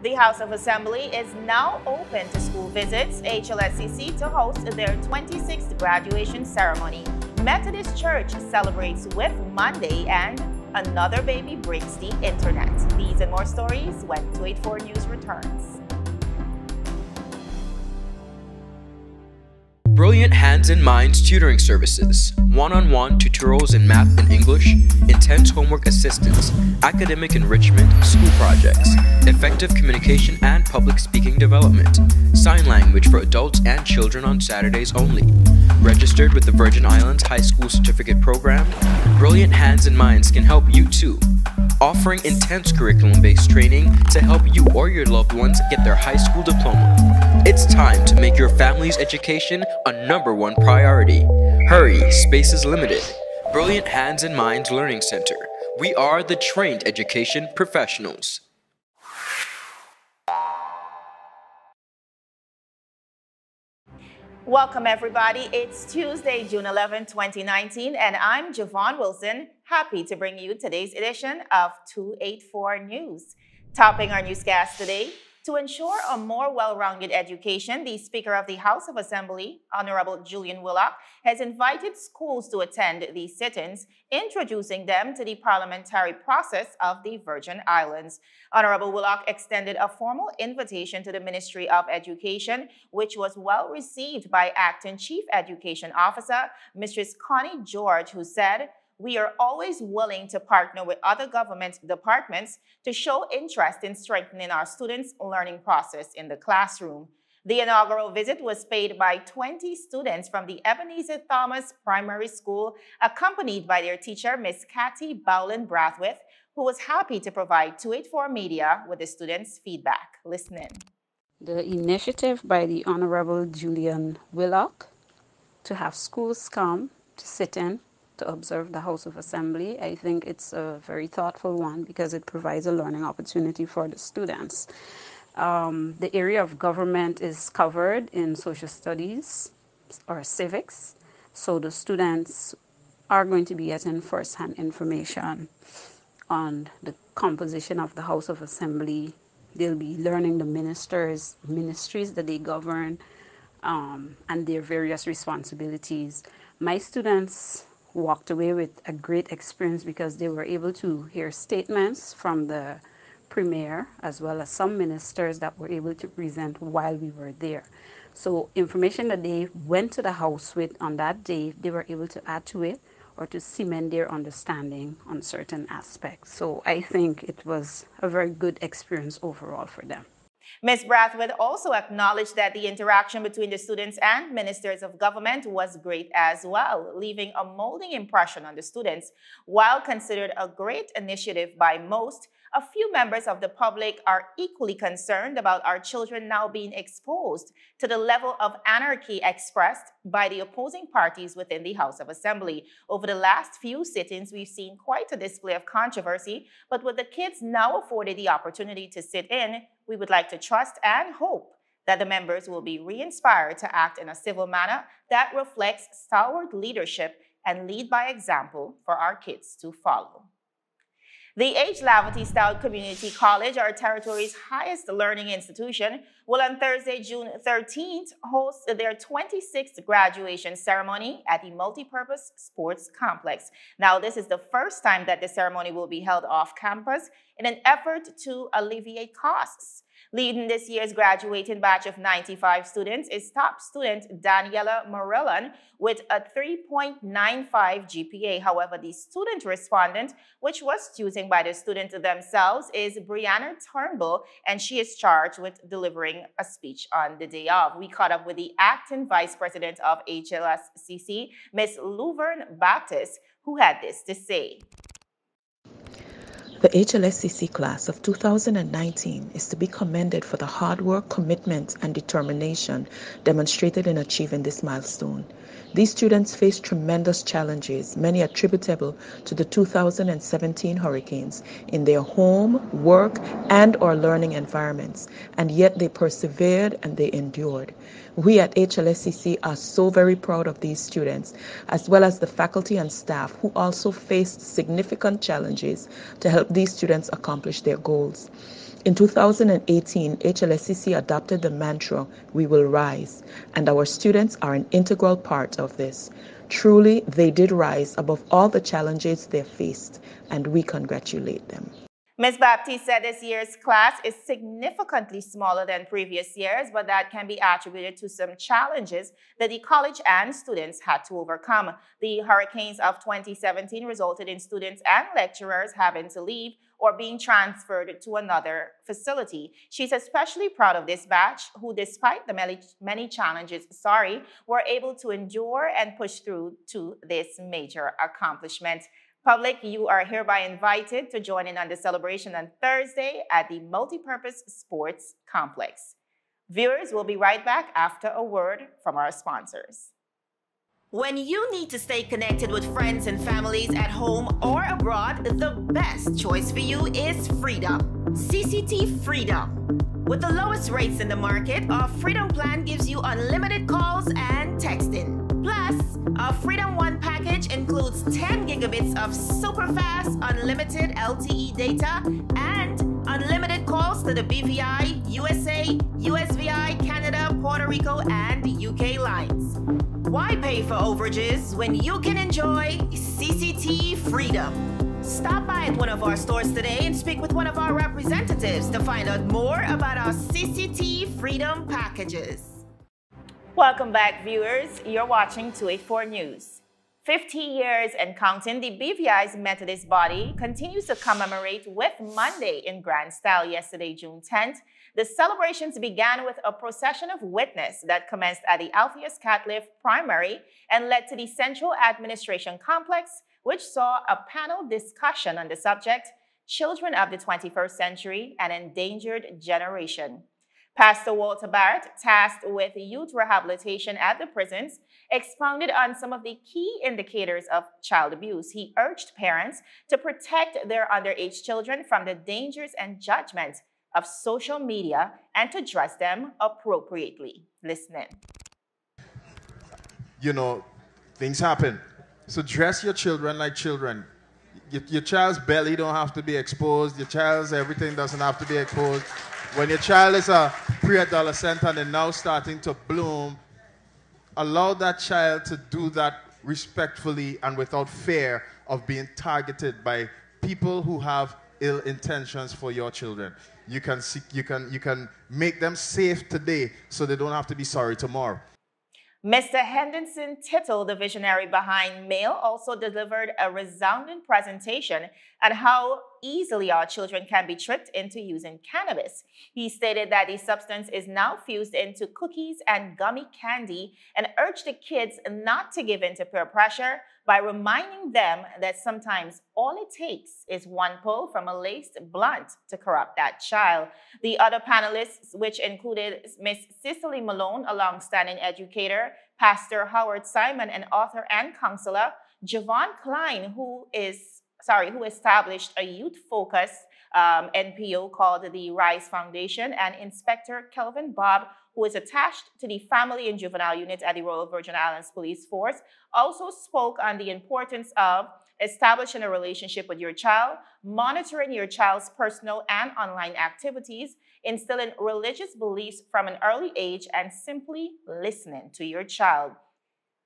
The House of Assembly is now open to school visits, HLSCC to host their 26th graduation ceremony. Methodist Church celebrates Whit Monday and Another baby breaks the internet. These and more stories when 284 News returns. Brilliant Hands and Minds tutoring services, one-on-one tutorials in math and English, intense homework assistance, academic enrichment, school projects, effective communication and public speaking development, sign language for adults and children on Saturdays only. Registered with the Virgin Islands High School Certificate Program, Brilliant Hands and Minds can help you too. Offering intense curriculum-based training to help you or your loved ones get their high school diploma. It's time to make your family's education a #1 priority. Hurry, space is limited. Brilliant Hands and Minds Learning Center. We are the trained education professionals. Welcome everybody. It's Tuesday, June 11, 2019, and I'm Javon Wilson, happy to bring you today's edition of 284 News. Topping our newscast today, to ensure a more well-rounded education, the Speaker of the House of Assembly, Honorable Julian Willock, has invited schools to attend these sit-ins, introducing them to the parliamentary process of the Virgin Islands. Honorable Willock extended a formal invitation to the Ministry of Education, which was well received by Acting Chief Education Officer, Mrs. Connie George, who said, "We are always willing to partner with other government departments to show interest in strengthening our students' learning process in the classroom." The inaugural visit was paid by 20 students from the Ebenezer Thomas Primary School, accompanied by their teacher, Miss Kathy Bowlin-Brathwaite, who was happy to provide 284 Media with the students' feedback. Listen in. The initiative by the Honorable Julian Willock to have schools come to sit in to observe the House of Assembly, I think it's a very thoughtful one because it provides a learning opportunity for the students. The area of government is covered in social studies or civics, so the students are going to be getting first-hand information on the composition of the House of Assembly. They'll be learning the ministries that they govern, and their various responsibilities. My students walked away with a great experience because they were able to hear statements from the Premier as well as some ministers that were able to present while we were there. So information that they went to the House with on that day, they were able to add to it or to cement their understanding on certain aspects. So I think it was a very good experience overall for them. Ms. Brathwaite also acknowledged that the interaction between the students and ministers of government was great as well, leaving a molding impression on the students. While considered a great initiative by most, a few members of the public are equally concerned about our children now being exposed to the level of anarchy expressed by the opposing parties within the House of Assembly. Over the last few sit-ins, we've seen quite a display of controversy, but with the kids now afforded the opportunity to sit in, we would like to trust and hope that the members will be re-inspired to act in a civil manner that reflects stalwart leadership and lead by example for our kids to follow. The H. Laverty Stout Community College, our territory's highest learning institution, will on Thursday, June 13th, host their 26th graduation ceremony at the Multipurpose Sports Complex. Now, this is the first time that the ceremony will be held off campus in an effort to alleviate costs. Leading this year's graduating batch of 95 students is top student Daniela Morellan with a 3.95 GPA. However, the student respondent, which was chosen by the students themselves, is Brianna Turnbull, and she is charged with delivering a speech on the day of. We caught up with the acting vice president of HLSCC, Ms. Luverne Baptist, who had this to say. The HLSCC class of 2019 is to be commended for the hard work, commitment, and determination demonstrated in achieving this milestone. These students faced tremendous challenges, many attributable to the 2017 hurricanes, in their home, work, and/or learning environments, and yet they persevered and they endured. We at HLSCC are so very proud of these students, as well as the faculty and staff who also faced significant challenges to help these students accomplish their goals. In 2018, HLSCC adopted the mantra, "We will rise," and our students are an integral part of this. Truly, they did rise above all the challenges they faced, and we congratulate them. Ms. Baptiste said this year's class is significantly smaller than previous years, but that can be attributed to some challenges that the college and students had to overcome. The hurricanes of 2017 resulted in students and lecturers having to leave or being transferred to another facility. She's especially proud of this batch, who, despite the many challenges, were able to endure and push through to this major accomplishment. Public, you are hereby invited to join in on the celebration on Thursday at the Multipurpose Sports Complex. Viewers, will be right back after a word from our sponsors. When you need to stay connected with friends and families at home or abroad, the best choice for you is Freedom. CCT Freedom. With the lowest rates in the market, our Freedom plan gives you unlimited calls and texting. Plus, our Freedom One package includes 10 gigabits of super fast, unlimited LTE data and unlimited calls to the BVI, USA, USVI, Canada, Puerto Rico, and UK lines. Why pay for overages when you can enjoy CCT Freedom? Stop by at one of our stores today and speak with one of our representatives to find out more about our CCT Freedom packages. Welcome back, viewers. You're watching 284 News. 50 years and counting, the BVI's Methodist body continues to commemorate Whit Monday in grand style. Yesterday, June 10th, the celebrations began with a procession of witness that commenced at the Alpheus Catliff Primary and led to the Central Administration Complex, which saw a panel discussion on the subject, Children of the 21st Century, an Endangered Generation. Pastor Walter Barrett, tasked with youth rehabilitation at the prisons, expounded on some of the key indicators of child abuse. He urged parents to protect their underage children from the dangers and judgment of social media and to dress them appropriately. Listen in. You know, things happen. So dress your children like children. Your child's belly don't have to be exposed. Your child's everything doesn't have to be exposed. When your child is a pre-adolescent and they're now starting to bloom, allow that child to do that respectfully and without fear of being targeted by people who have ill intentions for your children. You can make them safe today so they don't have to be sorry tomorrow. Mr. Henderson Tittle, the visionary behind MAIL, also delivered a resounding presentation on how easily our children can be tricked into using cannabis. He stated that the substance is now fused into cookies and gummy candy and urged the kids not to give in to peer pressure by reminding them that sometimes all it takes is one pull from a laced blunt to corrupt that child. The other panelists, which included Miss Cicely Malone, a long-standing educator, Pastor Howard Simon, an author and counselor, Javon Klein, who established a youth-focused NPO called the Rise Foundation, and Inspector Kelvin Bob, who is attached to the Family and Juvenile Unit at the Royal Virgin Islands Police Force, also spoke on the importance of establishing a relationship with your child, monitoring your child's personal and online activities, instilling religious beliefs from an early age, and simply listening to your child.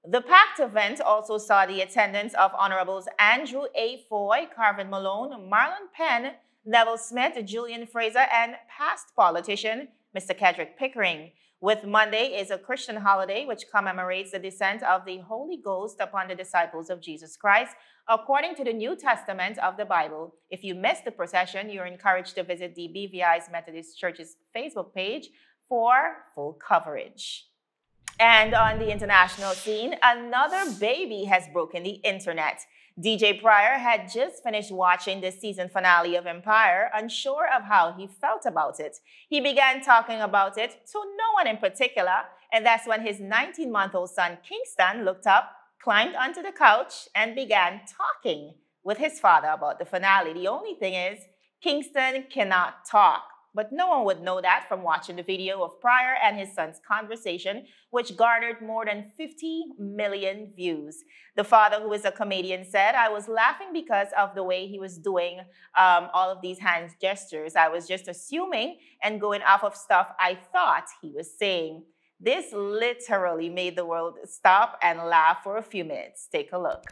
The packed event also saw the attendance of Honorables Andrew A. Foy, Carvin Malone, Marlon Penn, Neville Smith, Julian Fraser, and past politician Mr. Kedrick Pickering. Whit Monday is a Christian holiday which commemorates the descent of the Holy Ghost upon the disciples of Jesus Christ, according to the New Testament of the Bible. If you missed the procession, you're encouraged to visit the BVI's Methodist Church's Facebook page for full coverage. And on the international scene, another baby has broken the internet. DJ Pryor had just finished watching the season finale of Empire, unsure of how he felt about it. He began talking about it to no one in particular, and that's when his 19-month-old son, Kingston, looked up, climbed onto the couch, and began talking with his father about the finale. The only thing is, Kingston cannot talk. But no one would know that from watching the video of Pryor and his son's conversation, which garnered more than 50 million views. The father, who is a comedian, said, "I was laughing because of the way he was doing all of these hand gestures. I was just assuming and going off of stuff I thought he was saying." This literally made the world stop and laugh for a few minutes. Take a look.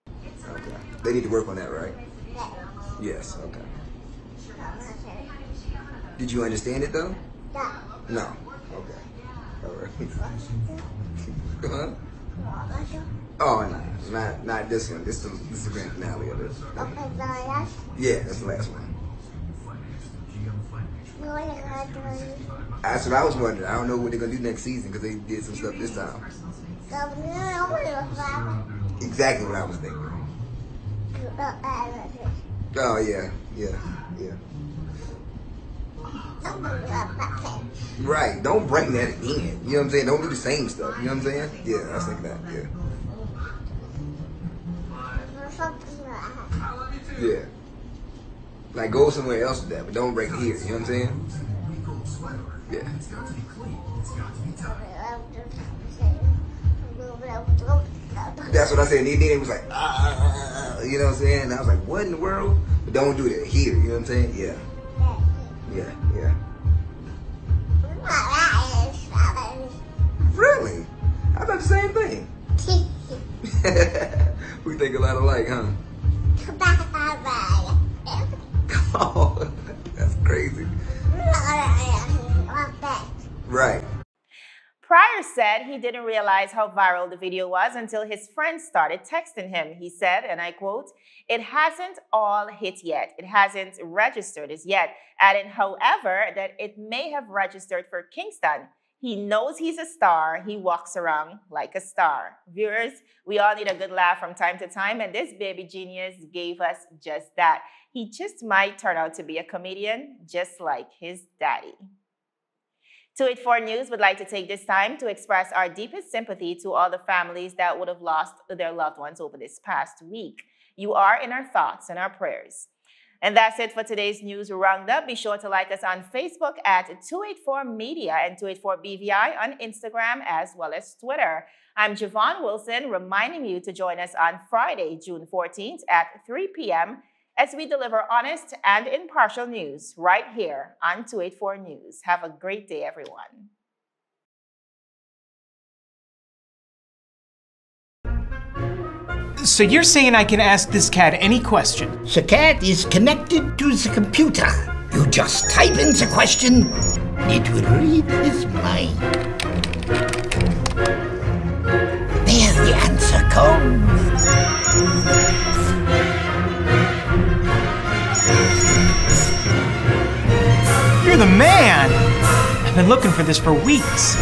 Okay. They need to work on that, right? Yes, okay. Did you understand it though? No. Okay. All right. Huh? Oh, no, not this one. This is the grand finale of it. Yeah, that's the last one. That's what I was wondering. I don't know what they're gonna do next season because they did some stuff this time. Exactly what I was thinking. Oh yeah. Right, don't bring that again. You know what I'm saying? Don't do the same stuff. You know what I'm saying? Yeah, I was thinking that. Yeah. Like go somewhere else with that, but don't bring it here. You know what I'm saying? Yeah. That's what I said. And then it was like, you know what I'm saying? And I was like, what in the world? But don't do that here. You know what I'm saying? Yeah. Really? I thought the same thing. We think a lot alike, huh? Come on. That's crazy. Right. Pryor said he didn't realize how viral the video was until his friends started texting him. He said, and I quote, "It hasn't all hit yet. It hasn't registered as yet," adding, however, that it may have registered for Kingston. He knows he's a star. He walks around like a star. Viewers, we all need a good laugh from time to time, and this baby genius gave us just that. He just might turn out to be a comedian, just like his daddy. 284 News would like to take this time to express our deepest sympathy to all the families that would have lost their loved ones over this past week. You are in our thoughts and our prayers. And that's it for today's news roundup. Be sure to like us on Facebook at 284 Media and 284 BVI on Instagram as well as Twitter. I'm Javon Wilson, reminding you to join us on Friday, June 14th at 3 p.m. as we deliver honest and impartial news right here on 284 News. Have a great day, everyone. So you're saying I can ask this cat any question? The cat is connected to the computer. You just type in the question, it will read his mind. There the answer comes. You're the man! I've been looking for this for weeks.